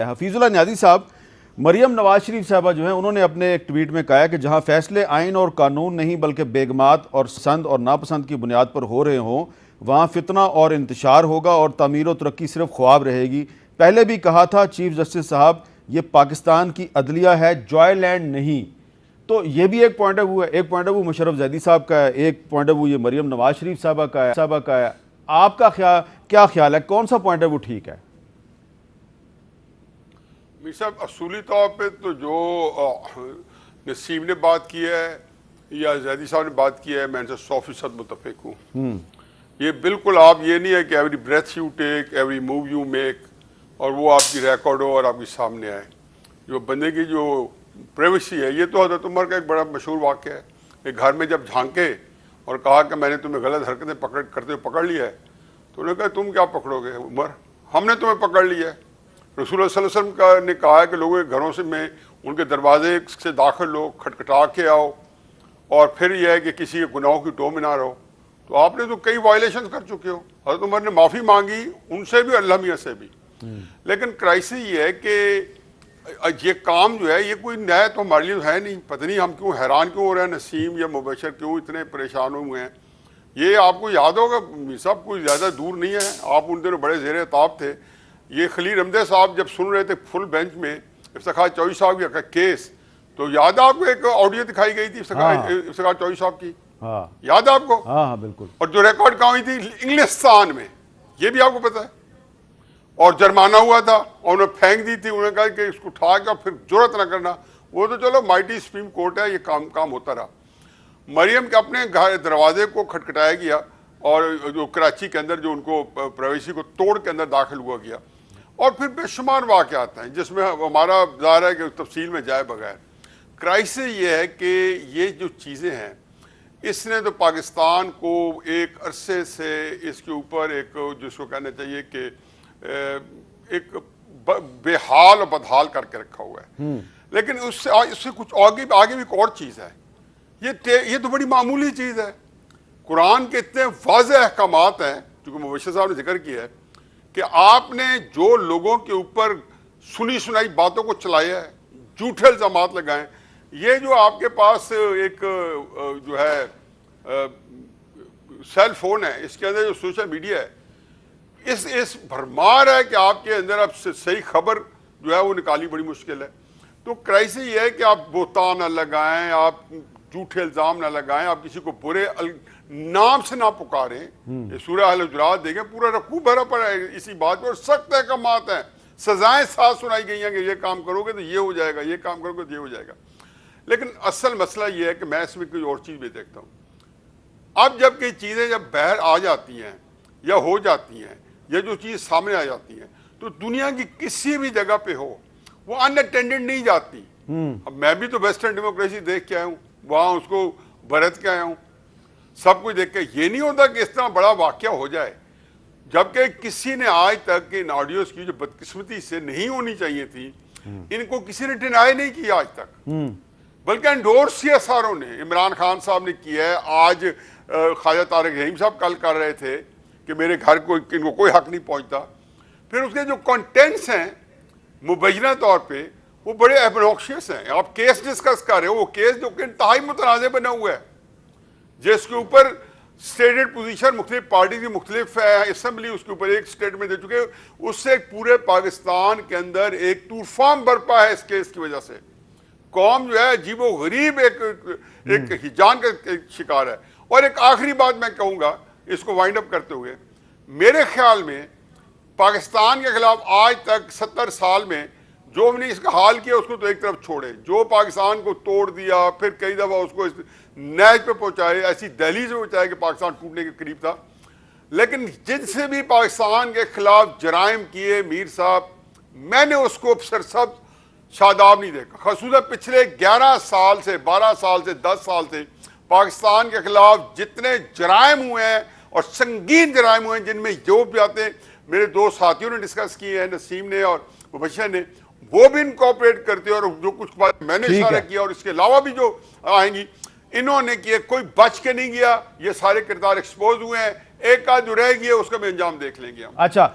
حفیظ اللہ نیازی صاحب، مریم نواز شریف صاحبہ جو ہیں انہوں نے اپنے ایک ٹویٹ میں کہا ہے کہ جہاں فیصلے آئین اور قانون نہیں بلکہ بیگمات اور پسند اور ناپسند کی بنیاد پر ہو رہے ہوں وہاں فتنہ اور انتشار ہوگا اور تعمیر و ترقی صرف خواب رہے گی۔ پہلے بھی کہا تھا چیف جسٹس صاحب یہ پاکستان کی عدلیہ ہے، جوائے لینڈ نہیں۔ تو یہ بھی ایک پوائنٹ آف ویو ہے، ایک point of view Musharraf Zaidi sahab کا ہے، ایک پوائنٹ آف ویو یہ مریم نواز شریف صاحبہ کا ہے۔ آپ کا کیا خیال ہے، کون سا پوائنٹ آف ویو ٹھیک ہے؟ میر صاحب اصولی طور پہ تو جو نسیم نے بات کی ہے یا زیدی صاحب نے بات کی ہے میں ان سے 100% متفق ہوں۔ یہ بالکل آپ یہ نہیں ہے کہ every breath you take every move you make اور وہ آپ کی ریکارڈ ہو اور آپ کے سامنے آئے۔ جو بندے کی جو پرائیویسی ہے، یہ تو حضرت عمر کا ایک بڑا مشہور واقعہ ہے۔ ایک گھر میں جب جھانکے اور کہا کہ میں نے تمہیں غلط حرکتیں کرتے ہوئے پکڑ لیا ہے، تو انہوں نے کہا تم کیا پکڑو گے عمر، ہم نے تمہیں پکڑ لیا ہے۔ رسول اللہ صلی اللہ علیہ وسلم نے کہا ہے کہ لوگوں کے گھروں سے میں ان کے دروازے سے داخل ہو، کھٹکھٹا کے آؤ، اور پھر یہ ہے کہ کسی کے گناہوں کی ٹو میں نہ رہو۔ تو آپ نے تو کئی وائلیشن کر چکے ہو۔ حضرت عمر نے معافی مانگی ان سے بھی، اللہ میاں سے بھی۔ لیکن کرائسس یہ ہے کہ یہ کام جو ہے یہ کوئی نیا تو ہمارے لیے ہے نہیں، پتہ نہیں ہم کیوں حیران کیوں ہو رہے ہیں، نسیم یا مبشر کیوں اتنے پریشان ہوئے ہیں۔ یہ آپ کو یاد ہوگا میر صاحب کوئی زیادہ دور نہیں ہے، آپ ان دنوں بڑے زیر عتاب تھے۔ یہ خلیل رمدے صاحب جب سن رہے تھے فل بینچ میں افتخار چوہدری صاحب کا کیس، تو یاد ہے آپ کو ایک آڈیو دکھائی گئی تھی افتخار چوہدری صاحب کی، یاد ہے آپ کو؟ ہاں بالکل۔ اور جو ریکارڈ کہاں ہوئی تھی انگلستان میں، یہ بھی آپ کو پتا ہے، اور جرمانہ ہوا تھا اور انہوں نے پھینک دی تھی، انہوں نے کہا کہ اس کو اٹھا کے اور پھر جرات نہ کرنا۔ وہ تو چلو مائٹی سپریم کورٹ ہے، یہ کام ہوتا رہا۔ مریم کے اپنے گھر دروازے کو کھٹکھٹایا گیا اور جو کراچی کے اندر جو ان کو پرائیویسی کو توڑ کے اندر داخل ہوا گیا، اور پھر بے شمار واقعات ہیں جس میں ہمارا ظاہر ہے کہ تفصیل میں جائے بغیر۔ کرائسس یہ ہے کہ یہ جو چیزیں ہیں اس نے تو پاکستان کو ایک عرصے سے اس کے اوپر ایک جس کو کہنا چاہیے کہ ایک بے حال اور بدحال کر کے رکھا ہوا ہے۔ لیکن اس سے کچھ آگے بھی ایک اور چیز ہے، یہ تو بڑی معمولی چیز ہے۔ قرآن کے اتنے واضح احکامات ہیں، چونکہ مبشر صاحب نے ذکر کیا ہے کہ آپ نے جو لوگوں کے اوپر سنی سنائی باتوں کو چلایا ہے، جھوٹے الزامات لگائیں، یہ جو آپ کے پاس ایک جو ہے سیل فون ہے، اس کے اندر جو سوشل میڈیا ہے، اس بھرمار ہے کہ آپ کے اندر اب صحیح خبر جو ہے وہ نکالی بڑی مشکل ہے۔ تو کرائسس یہ ہے کہ آپ بہتان نہ لگائیں، آپ جھوٹے الزام نہ لگائیں، آپ کسی کو برے نام سے نہ پکاریں۔ یہ سورہ الحجرات دیکھیں، پورا رکوع بھرا پڑا ہے اسی بات پہ، اور سخت احکامات ہیں، سزائیں ساتھ سنائی گئی ہیں کہ یہ کام کرو گے تو یہ ہو جائے گا، یہ کام کرو گے تو یہ ہو جائے گا۔ لیکن اصل مسئلہ یہ ہے کہ میں اس میں کوئی اور چیز بھی دیکھتا ہوں۔ اب جب کہ چیزیں جب باہر آ جاتی ہیں یا ہو جاتی ہیں یا جو چیز سامنے آ جاتی ہے، تو دنیا کی کسی بھی جگہ پہ ہو وہ ان اٹینڈنٹ نہیں جاتی۔ اب میں بھی تو ویسٹرن ڈیموکریسی دیکھ کے آیا ہوں، وہاں اس کو برت کے آیا ہوں، سب کچھ دیکھ کے۔ یہ نہیں ہوتا کہ اس طرح بڑا واقعہ ہو جائے، جبکہ کسی نے آج تک ان آڈیوز کی جو بدقسمتی سے نہیں ہونی چاہیے تھی، ان کو کسی نے ڈینائی نہیں کیا آج تک، بلکہ انڈورس کیا ساروں نے۔ عمران خان صاحب نے کیا ہے، آج خواجہ طارق رحیم صاحب کل کر رہے تھے کہ میرے گھر کو ان کو کوئی حق نہیں پہنچتا۔ پھر اس کے جو کنٹینٹس ہیں مبینہ طور پہ وہ بڑے ایبنوکشیس ہیں۔ آپ کیس ڈسکس کر رہے ہو، وہ کیس جو کہ انتہائی متنازع بنا ہوا ہے، جس کے اوپر اسٹیٹڈ پوزیشن مختلف پارٹی کی مختلف ہے، اسمبلی اس کے اوپر ایک اسٹیٹمنٹ دے چکے، اس سے پورے پاکستان کے اندر ایک طوفان برپا ہے اس کیس کی وجہ سے۔ قوم جو ہے عجیب و غریب ایک ہجان کا شکار ہے۔ اور ایک آخری بات میں کہوں گا اس کو وائنڈ اپ کرتے ہوئے، میرے خیال میں پاکستان کے خلاف آج تک 70 سال میں جو ہم نے اس کا حال کیا اس کو تو ایک طرف چھوڑے، جو پاکستان کو توڑ دیا، پھر کئی دفعہ اس کو نیج پہ پہنچائے، ایسی دہلیز میں پہنچائے کہ پاکستان ٹوٹنے کے قریب تھا۔ لیکن جن سے بھی پاکستان کے خلاف جرائم کیے میر صاحب، میں نے اس کو سرسبز شاداب نہیں دیکھا۔ خصوصاً پچھلے 11 سال سے، 12 سال سے، 10 سال سے پاکستان کے خلاف جتنے جرائم ہوئے ہیں اور سنگین جرائم ہوئے ہیں، جن میں جو بھی آتے ہیں، میرے دو ساتھیوں نے ڈسکس کیے ہیں، نسیم نے اور مبشر نے، وہ بھی انکوپریٹ کرتے ہیں، اور جو کچھ بات میں نے اشارہ کیا اور اس کے علاوہ بھی جو آئیں گی انہوں نے کیا، کوئی بچ کے نہیں گیا۔ یہ سارے کردار ایکسپوز ہوئے ہیں، ایک آدھ جو رہ گیا اس کا بھی انجام دیکھ لیں گے ہم۔ اچھا